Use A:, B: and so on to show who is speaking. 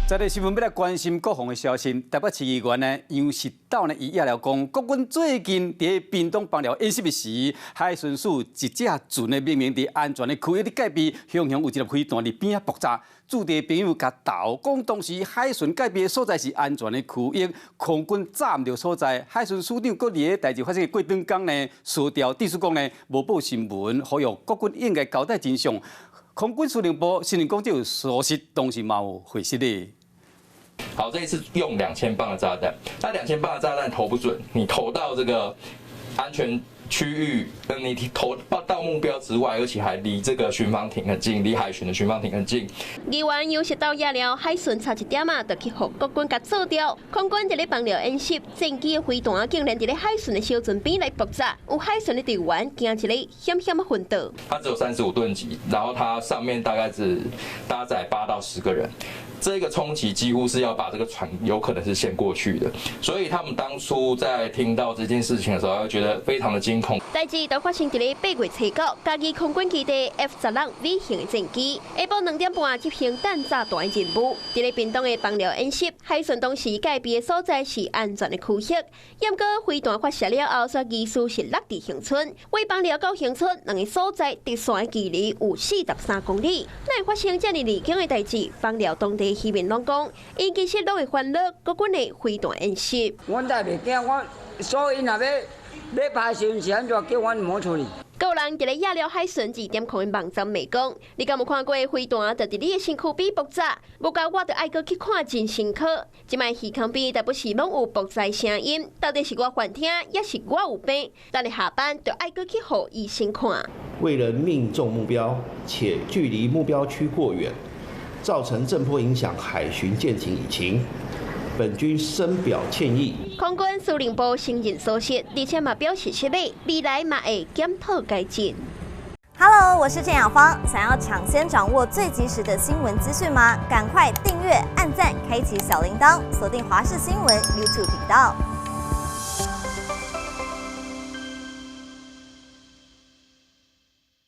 A: 在个新闻要来关心国防的消息，台北市议员呢杨世斗呢伊也了讲，国军最近伫屏东邦寮演习的时，海巡署一只船的命名伫安全的区域的隔壁，向有一粒飞弹伫边仔爆炸。驻地朋友甲斗讲，当时海巡隔壁的所在是安全的区域，空军炸唔到所在。海巡署长搁伫个代志发生的过长天呢，输掉地书讲呢无报新闻，呼吁国军应该交代真相。空军司令部新闻讲这有疏失，当时嘛有回失的。
B: 好，这一次用2000磅的炸弹，那2000磅的炸弹投不准，你投到这个安全区域，你投到目标之外，而且还离这个巡防艇很近，离海巡的巡防艇很近。
C: 议员杨世斗也了，海巡差一点就去互国军甲做掉。空军伫咧邦寮演习，战机的飞弹竟然伫咧海巡的小船边来爆炸，有海巡的队员惊一个险险的昏倒。
B: 它只有35吨级，然后它上面大概只搭载8到10个人。 这个冲击几乎是要把这个船有可能是掀过去的，所以他们当初在听到这件事情的时候，觉得非常的惊恐。
C: 代志都发生伫咧8月初9，嘉义空军基地 F-16V 型的战机，下晡2点半执行弹炸弹的任务，伫咧屏东的邦寮演习，海巡当时隔壁的所在是安全的区域，验过飞弹发射了后，说疑似是落地恒村，为邦寮到恒村2个所在直线的距离有43公里，哪会发生这么离经的代志？邦寮当地 市民拢讲，因其实拢会欢乐国军的飞弹演习。
D: 阮才袂惊，我所以若要拍新是安怎叫阮唔好处理。
C: 有人伫咧亚寮海巡2点空的网站内讲，你敢有看过飞弹就伫你的身躯边爆炸？无够我就爱去看真身躯。即摆耳孔边但不是拢有爆炸声音，到底是我幻听，也是我有病？等你下班就爱去互医生看。
E: 为了命中目标，且距离目标区过远。 造成震波影响海巡舰艇引擎，本军深表歉意。
C: 空军司令部承认疏失，而且嘛表示失礼，未来嘛会检讨改进。
F: Hello， 我是郑雅芳。想要抢先掌握最及时的新闻资讯吗？赶快订阅、按赞、开启小铃铛，锁定华视新闻 YouTube 频道。